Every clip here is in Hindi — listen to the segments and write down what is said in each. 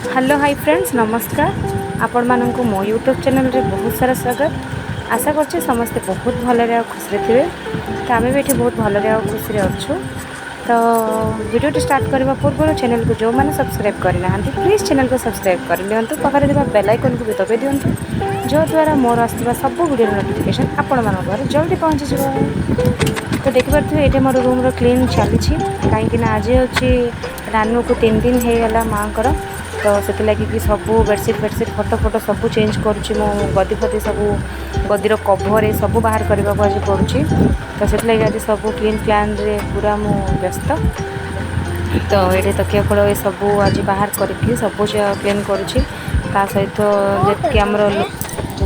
हेलो हाय फ्रेंड्स नमस्कार आपण मानक मो यूट्यूब चैनल रे बहुत सारा स्वागत। आशा करछे समस्ते बहुत भलरे खुशी थे। तो आम भी ये बहुत भलरे खुशी अच्छु। तो वीडियो स्टार्ट करने पूर्व चैनल को जो मैंने सब्सक्राइब करना प्लीज चैनल को सब्सक्राइब कर लिंतु पाखे बेल आइकन को भी दबाई दिंतु जो द्वारा मोर आसवा सब वीडियो नोटिफिकेशन आपण मान घर जल्दी पहुँची जाए। तो देखिपे ये मोर रूम क्लीन चली कहीं आज हूँ रानू को 3 दिन हो गला माँ को। तो से लगे कि सब बेडसीट फटो फटो सब चेंज करुँची मो गदी फदी सब गदीर कभर ये सब बाहर करने को आज पड़ुची। तो से लगे आज सब क्लीन प्लान रे पूरा मु व्यस्त। तो ये तकिया खोल ये सब आज बाहर करके सब क्लीन करुँची। ता सहित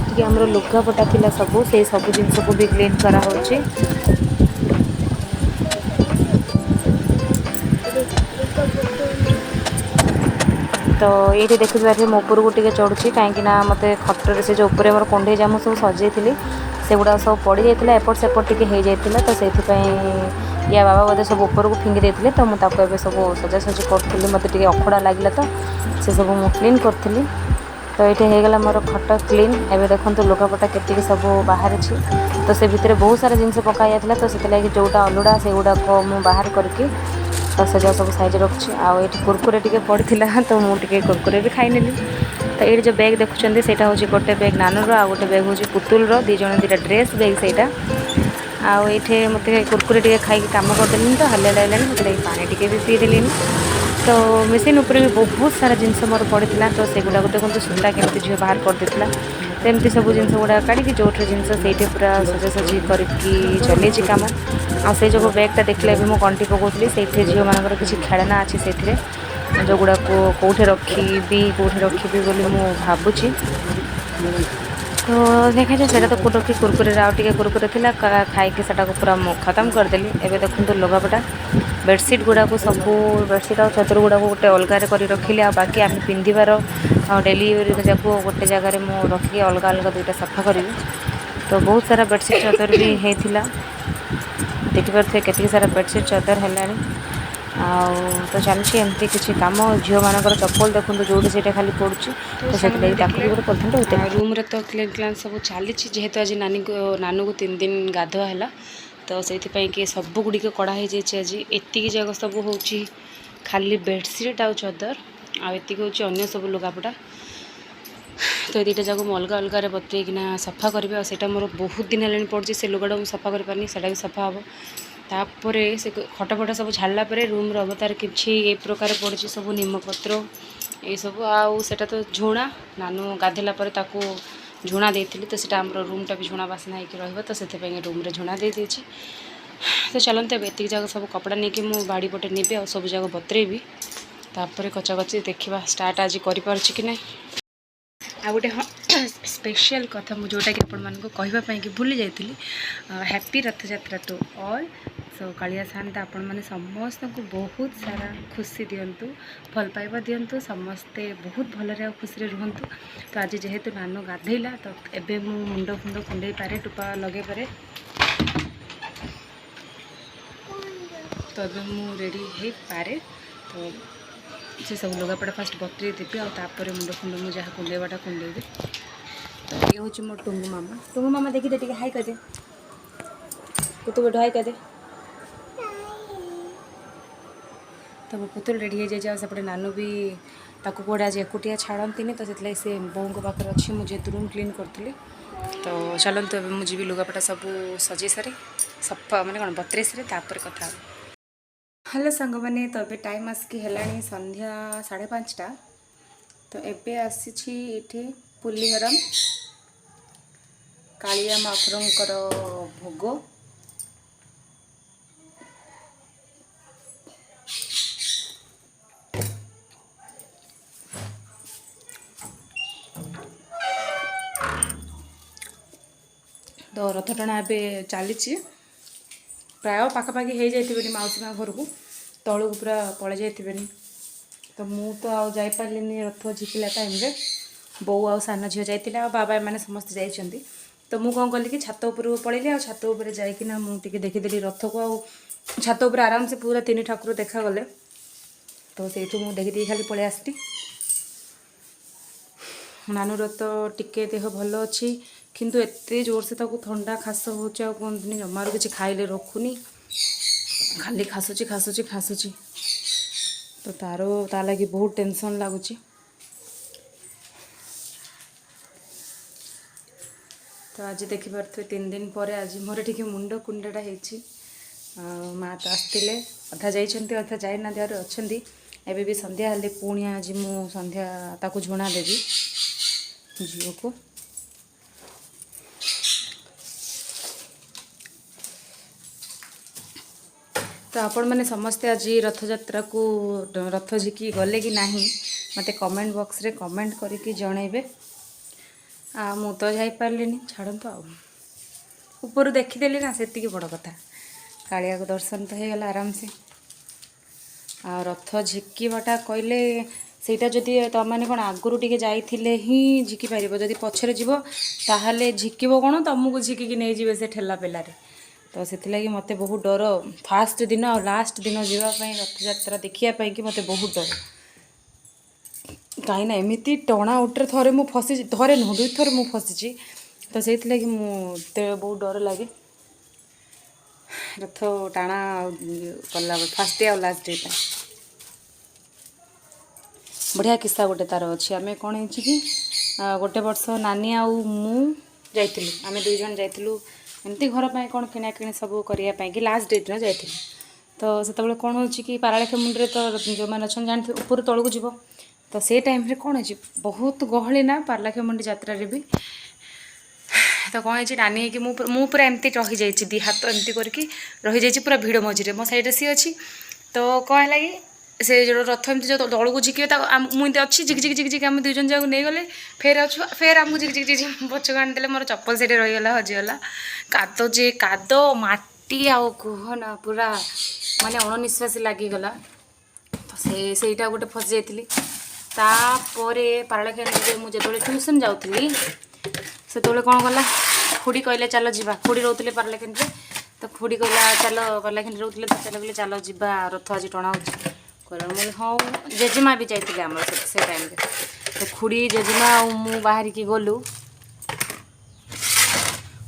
जी आमर लुगापटा थिला सब से सब जिनस को भी क्लीन करा होची। तो ये देखिए मो उपरको टे चढ़ुची कहीं मत खटर से जो ऊपर मोर कंडे जामु सब सजे से गुड़ा सब पड़ जाता एपट सेपट टी हो जाता। तो से या बाबा बोधे सब ऊपर को फिंगी देते। तो मुझे सब सजासजी करी मत अखड़ा लगे तो से सब मुझे क्लीन करी। तो ये होगला मोर खट क्लीन। एवं देखो लुगापटा के सब बाहर अच्छी। तो से भितर बहुत सारा जिनस पका जाता। तो से लगे जोटा अलुड़ा से गुड़ाक मुझे बाहर करके तो सजा सब साइज रखी। आउ कुरकुरे टी पड़ा तो मुझे कुरकुरे भी खाई नेली। तो ये जो बैग देखुं से हूँ गोटे बैग नानूर आ गोटे बैग हूँ पुतुल दिजन दुटा ड्रेस बैग से आउ ये मत कुरकुरे टी खाई कम करदेली। तो हल्ला लगे मतलब पानी टी भी पीदेली। तो मेसीन उपर भी बहुत सारा जिनस मोर पड़ा। तो से गुड़ाक देखो सुंदा केमती झील बाहर कर देता। तो एमती सब जिन गुड़ा काढ़ी जो जिनस से पूरा सजासजी करके चलती कम। आ जो बैगटा देखले भी मुझे कंटी पकाउली से झील मानकर किसी खेलना अच्छी से जो गुड़ाक कौटे रखी कौटे बोली मुझे भावुची। तो देखा जाए से तो रखी कुरकुरे आउ टे कुरकुरे थी खाई पूरा खत्म करदेली। एवं देखो लुगापटा बेडसीट गुड़ाक सब बेडसीट और चदर गुड़ाक गोटे अलगार कर रखिली। आ बाकी आम पिंधार डेली जाक गोटे जगार मुझे रखिकी अलग अलग दुईटा सफा करी। तो बहुत सारा बेडसीट चदर भी होता देखिपे के सारा बेडसीट चदर है। तो चलती एमती किसी कम झील मानकर चप्पल देखो जो से खाली पड़ू। तो से गोटे रूम रे तो क्लीन क्लान सब चली जेहेतु आज नानू को 3 दिन गाधुआ है। तो से कि सब गुड़िक कड़ा हो जाए। आज एतिक जगह सब हूँ खाली बेडसीट आउ चदर आक हूँ सब लुगापटा। तो ये दुटा जाक अलग अलग बतईकिना सफा करी। आटा मोर बहुत दिन है पड़ी से लुगाटा मुझे सफा कर पानी से भी सफा हम। तापर से खटफट सब छाड़ा रूम अवतार किसी ए प्रकार पड़ी सब नीमपत्र ये सब आटा तो झुणा नानू गाधेला झुणा देती। तो सीटा आम रूमटा भी झुणा बासना हो तो से रूम रे झुणा दे देछि। तो चलते एतिक जगह सब कपड़ा नहीं कि मुझे बाड़ी पटे नेबी आ सब जगह बतरेबी तापर कचाकची देखा स्टार्ट आज कि नहीं। आ गोटे हाँ स्पेशल कथा मुझे जोटा कि आपको कि भूली जाइली happy Rath Yatra to all. So Kalia सान्ता आपण मैंने समस्त को बहुत सारा खुशी दिंतु भल पाइबा दिंतु समस्ते बहुत भलरे खुशी रुहतु। तो आज जेहेतु नानू गाधेला तो एबे मु मुंड फुंड कुंडे पारे टुपा लगे पारे। तो एबे मु रेडी हे पारे। तो से सब लुगापटा फास्ट बतरे देवी आपर मुंड फुंड मुझे जहाँ कुंडेबाटा कुंडेबी। तो ये हूँ मोर टुंगू मामा देखी दे टे हाई कदे पुतु बेटो हाई कदे। तो मो पुतुल रेडी हो जाए सेपटे नानू भी ताको कौड़े आज एकुटिया छाड़ती। तो से बों को पाखे अच्छी मुझे रूम क्लीन करी। तो चलते अब मुझे लुगापटा सब सजे सारे सफा मैंने कौन बतरे सारे तापर कथा। हेलो सांग मैंने तो ये टाइम आसिक है संध्या 5:30। तो एबे आसी ये पुलीहरम कालिया महाप्रभुंकर भोग। तो रथ टଣା ଏବେ ଚାଲିଛି प्राय पाखापाखि हो जाइए मौसी माँ घर को तलू पूरा पड़े जाइए। तो मु तो आउ जापारे रथ झिकिला टाइम रे बो आ सान झील जाइए बाबा एम समस्ते जाइए। तो मुझे कौन कली कि छात उपर पड़ेली आ छात उपर जाइकिना मुझे देखीदेली रथ को आ छात उपर आराम से पूरा 3 ठाकुर देखागले। तो से देखी खाली पलि आसली। नानूर तो टिके देह भल अच्छी किंतु एते जोर से ताको थंडा खास होची आ कहतनी जमार किसी खाइले रखुनी खाली खासुची खासुची खासुची तो ता लगी बहुत टेंशन लगुच। तो आज देखिपे 3 दिन पर आज मोर टी मुंड कुंडाटा हो माँ तो आसते अधा जाइए अधा जाई ना देहर अच्छा एबे भी संध्या हेल्ले पुणी आज मु संध्या ताकू झुणा देवी झील को। तो आपण मैंने समस्ते आज रथ यात्रा को रथ झिकी गले कि नहीं मत कमेंट बॉक्स रे कमेंट करके जनइबे। मु तो जापारे छाड़ू ऊपर देखीदेली ना से बड़ कथा कालिया को दर्शन तो होगला आराम से। रथ झिकीबाटा कहले सेटा जदि तमें कौन आगुरी टे जाइए ही झिकी पार जदि पछरे जीव ताहले झिकब कौन तुमको झिकी नहीं जी से ठेला पेलारे। तो से मत बहुत डर फास्ट दिन और लास्ट दिन जावाई रथ यात्रा देखापी कि मत बहुत डर कहीं एमती टणा उट्रे थे मुझे फसी थे नुह 2 थर मुझे फसी तो से मुझे बहुत डर लगे रथ टाणा कला फास्ट डे और लास्ट डे बढ़िया किस्सा गोटे तार अच्छी आम कौन हो कि गोटे वर्ष नानी आउ मु जाइलु आम 2 जन जाइलु एमती घर पर कौन किना कि सब करने कि लास्ट डे दिन जाइलु। तो से कौन हो कि पारालाखे मुंडे तो जो मैंने अच्छा जानते ऊपर तौक जीव तो से टाइम रे कौन हो बहुत गहली ना पारालाखे मुंडी यात्रा भी तो कौन है नानी है मु पूरा एमती रही जाइए 2 हाथ एमती करके रही जाइए पूरा भिड़ मझे मो साइड सी अच्छी तो कौन है से जो रथ एमती जो तौक झिके मुझे अच्छी झिक झिक झिक झिक आम 2 जन जाक नहीं गले फेर अच्छु फेर आमको झिक झिक झिक पछक आनीदे मोर चप्पल से रहीगला हजिगला काद जे काद माटी आउ कहना पूरा माने अणनिश्वासी लगिगला। तो सेटा गोटे फसी जाइली तापर पारालाखे मुझे जो ट्यूशन जाऊँगी से कौन कला खुड़ी कहले चल जीवा खुड़ी रोते पारालाखे तो खुड़ी कहला चल पारालाखे रोते तो चल कहले चल जीवा रथ आज टणा हो कहला हाँ जेजेमा भी जाइए आम से टाइम तो खुड़ी जेजेमा मु बाहर की गलु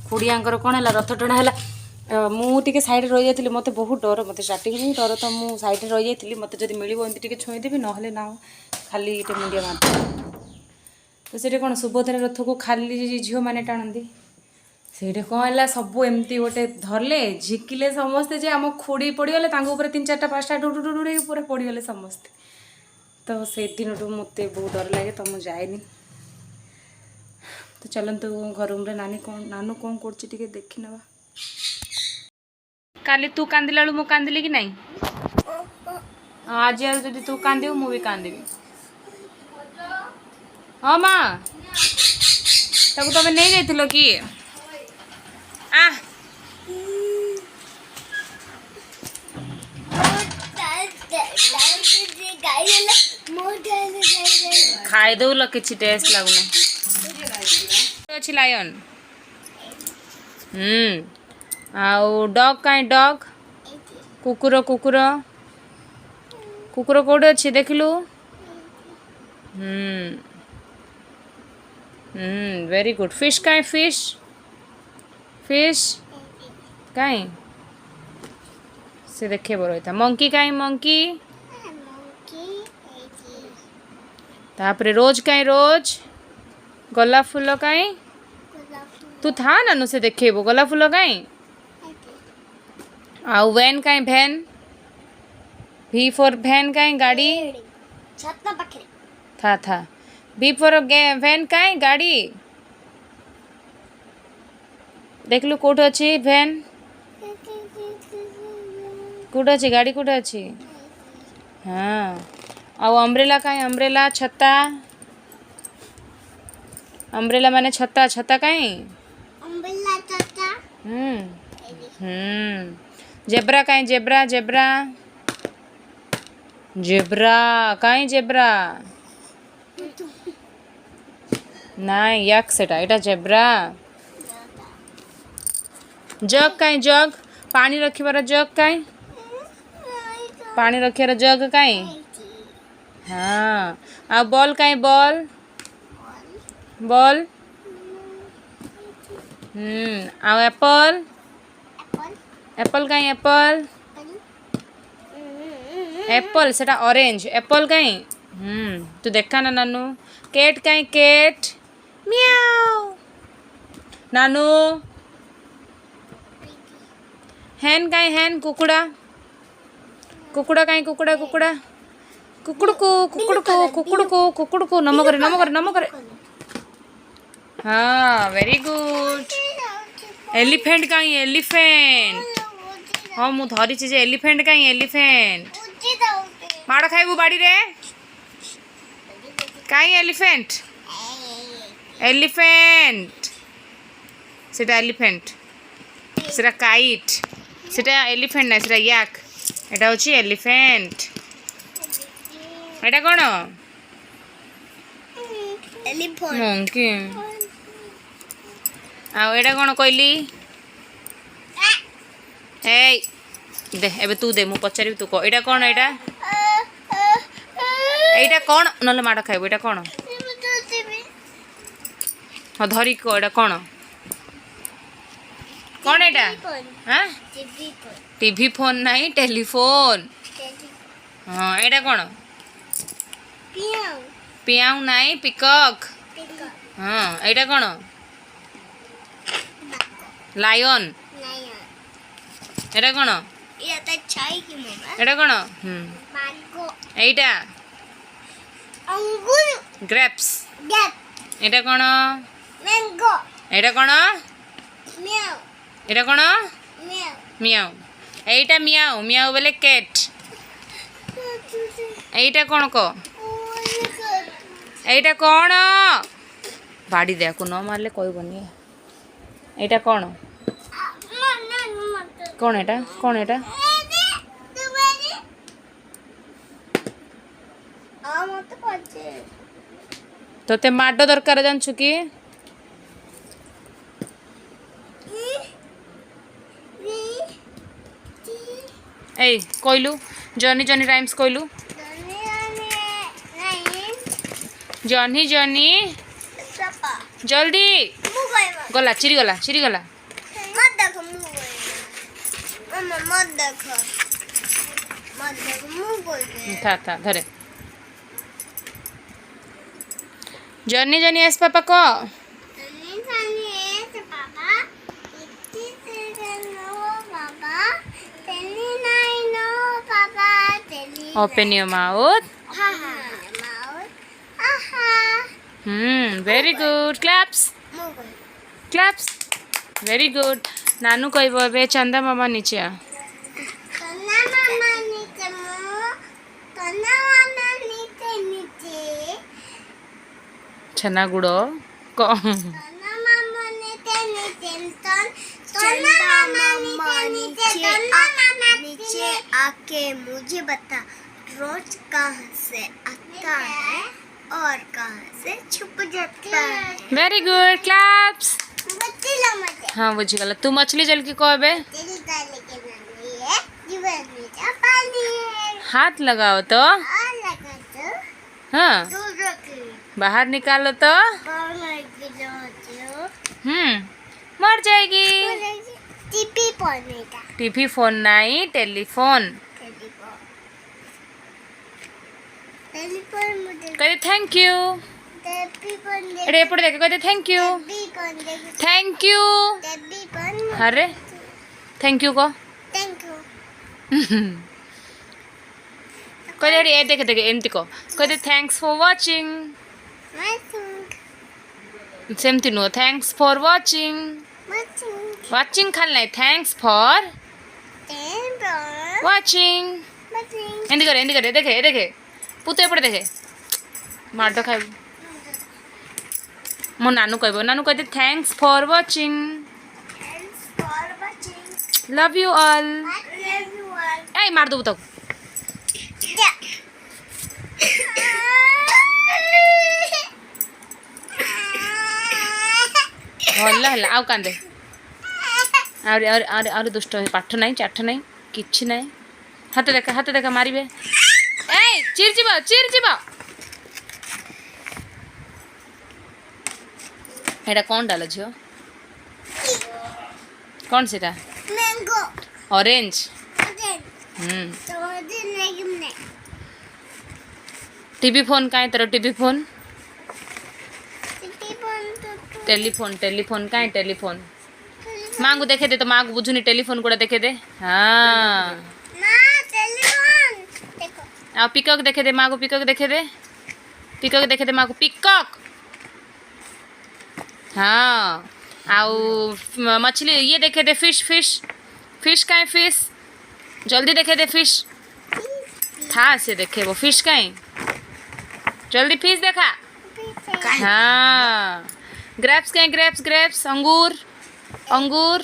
खुड़ियार कौन है रथ टणा है मुझे सैड रही जाती मत बहुत डर मत स्टार्टिंग ही डर तो मुझे सैड रही जाती मत जब मिले एमती छुईदेवी ना ना खाली ये मुंडिया मार तो से कौन सुभद्रा रथ को खाली झील मैंने टाणती से कौन है सब एमती गोटे धरले झिकिले समस्ते जे आम खुड़ी पड़गले 3-4टा 5टा डुडू डुडू पूरा पड़गले समस्ते। तो से दिन मत बहुत डर लगे तो मुझे जाएनी। तो चलतु घर रूम रे नानू कौन कर देखी नवा काली तू कांदिला मु कांदिली कि नहीं आज जब तू कांदू मु भी कांदी हाँ माँ तब तुम नहीं जाइल कि आ खाई दौल कि टेस्ट लगुना अच्छी लायन आउ डग कहीं डग कुकुर कुकुर कुकुर कौटे अच्छी देखलु वेरी गुड फिश कहीं फिश फिश कहीं से देखे बड़ था मंकी कहीं मंकी तापरे रोज कहीं रोज गोलाप फूल कहीं तू था नानू से देखेबो गोलाप फूल कहीं आउ वैन कहीं भैन V फॉर भैन कहीं गाड़ी था V फॉर वैन कहीं गाड़ी देख लु कौट अच्छी भैन कौट अच्छी गाड़ी कौट अच्छी हाँ आउ अम्ब्रेला कहीं अम्ब्रेला छत्ता अम्ब्रेला माने छत्ता छत्ता कहीं जेब्रा कहीं जेब्रा जेब्रा जेब्रा कहीं जेब्रा नहीं यक सेटा एटा जेब्रा जग कहीं जग पानी रखिबार जग कहीं पानी रखिबार जग कहीं हाँ आ बॉल कहीं बॉल बोल। आउ एप्पल। एप्पल कहीं एप्पल एप्पल सेटा ऑरेंज एप्पल कहीं तू देखा ना नानू। केट कहीं केट म्याऊ नानू। हैन कहीं हैन कुकुड़ा कुकुड़ा कहीं कुकुड़ा कुकुड़ा कुकुड़को कुकुड़को कुकुड़को कुकुड़को नमो करे नमो करे नमो करे। हाँ वेरी गुड। एलिफेंट कहीं एलिफेंट। हाँ मु धरी जे एलिफेंट कहीं एलिफेंट माड़ खाइबू बाड़ी रे कहीं एलिफेंट एलिफेंट सेटा एलिफेंट सेटा काइट सेटा एलिफेंट ना सेटा याक एटा होची एलिफेंट। एटा कोन मंकी आ एटा कोन कहली ए दे एबे तू दे मु पचारि तू कह एटा कोन एटा एटा कोन नले माड़ खाइबू एटा कोन हाँ धरी को एटा कोन कौन एटा हाँ टीवी फोन नहीं टेलीफोन। हाँ एटा कौन पियाऊ नहीं पिकॉक। हाँ एटा कौन लायन। एटा कौन एटा कौन एटा ग्रेप्स। एटा कौन एटा कौन एटा कौन मियाऊ एटा मियाऊ मियाऊ बोले कैट। एटा कौन को एटा कौन बाड़ी दे को न मारले कहबनी। एटा कौन कौन एटा कौन एटा तोते माड दरकार जानछु कि ए कहलु जॉनी जॉनी राइम्स कहलु जॉनी जॉनी जल्दी गला चिरी गला था धरे जॉनी जॉनी एस पापा को open your mouth. Very good claps claps very good. नानू कहब ए चंदा मामा नीचे आ छना गुड़ नीचे आके मुझे बता रोज कहाँ से आता है और कहाँ से छुप जाता है। Very good claps. हाँ बुझी गला तू मछली जल की कहबे हाथ लगाओ तो हाँ बाहर निकालो तो मर जाएगी। टीवी फोन नहीं टेलीफोन। कहते थैंक यू एडे एपटे देख कहते थैंक यू थैंक यू। अरे थैंक यू को कहते ए देखे देखे एमती को कहते थैंक्स फॉर वाचिंग सेमती नुह थैंक्स फॉर वाचिंग वाचिंग खाल नहीं थैंक्स फॉर वाचिंग एंदी करे देखे देखे पुतु एपटे देखे माड खाइबू मो नानू कहब नानू कहते thanks for watching love you all. ए मार दबू तक भल है आउ कांदे आउरी दुष्ट पाठ नहीं चाठ नहीं किछि नहीं हाथ देखा मारिबे ए चिर जीव एटा कौन डाल झियो कौन सीटा मैंगो ऑरेंज टीवी फोन काहे तेरा टीवी फोन टेलीफोन टेलीफोन काहे टेलीफोन माँ को देखे दे तो माँ को बुझुनी टेलीफोन को देखे दे हाँ आ पिकॉक देखे दे माँ को पिकॉक देखे दे माँ को पिकॉक हाँ आओ मछली ये देखे दे फिश फिश फिश काहे फिश जल्दी देखे दे फिश था से देखे वो फिश काहे जल्दी फिश देखा हाँ ग्रेप्स काहे ग्रेप्स ग्रेप्स अंगूर अंगूर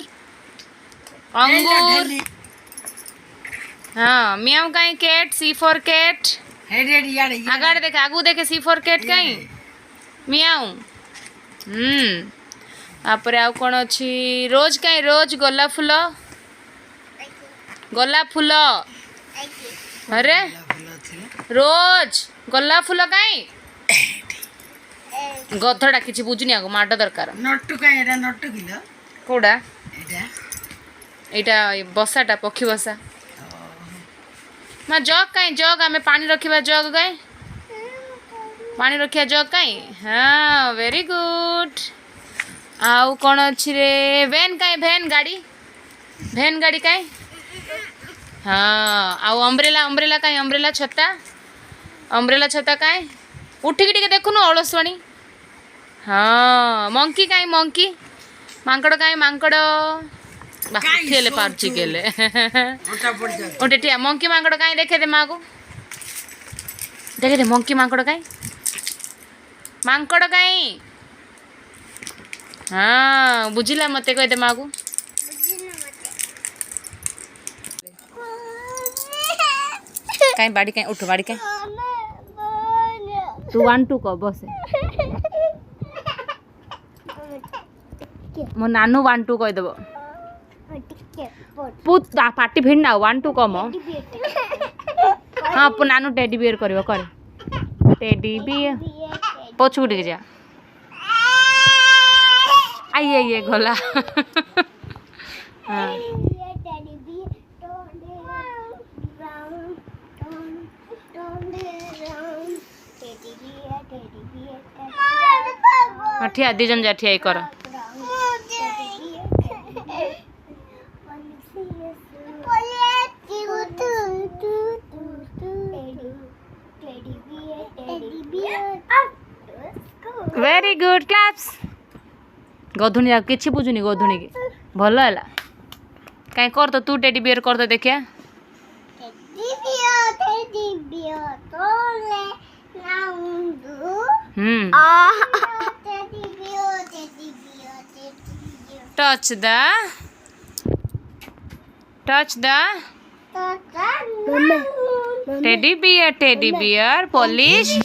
अंगूर हाँ मियाऊ काहे कैट सी फॉर कैट आगाड़ देखे आगू देखे सी फॉर कैट काहे मियाऊ तापर आउ कौन अच्छी रोज काहे रोज गोलाप फूल अरे रोज गोलाप फूल काहे गधड़ा किसी बुझुनी आगो माट दरकार नट्टू का एटा नट्टू किलो कोड़ा एटा एटा बसाटा पक्षी बसा माँ जग कहीं जग आम पानी रखा जग कहीं पानी रखा जग कहीं हाँ वेरी गुड आउ कौन अच्छी रे वैन कहीं वैन गाड़ी कहीं हाँ आउ अम्ब्रेला अम्ब्रेला कहीं अम्ब्रेला छता कहीं उठिकी टिके देखुनु अलसुआणी हाँ मंकी कहीं मंकी मांकड़ कहीं मांकड़ बाले पार्ची केले उठे ठिया मंकी मांकड़ कहीं देखे दे माँ को देखे दे मंकी मांकड़ कहीं हाँ बुझिला मते कह दे माँ को कहीं बाड़ी कहीं उठ बाड़ी कहीं तू 1 2 कह बस मो नानू 1 2 कह देबो पुत पार्टी भिड़ ना 1 2 कम हाँ नानू टेडी बियर करिवो करे टेडी बियर पछू टिके जा आइए गला हाँ ठिया दी जन जा ठिया कर वेरी गुड क्लाप्स गधुणी किसी बुझुनी गधुणी की भल है कहीं कर तो तू टेडी बियर कर तो देखिया touch the teddy bear polish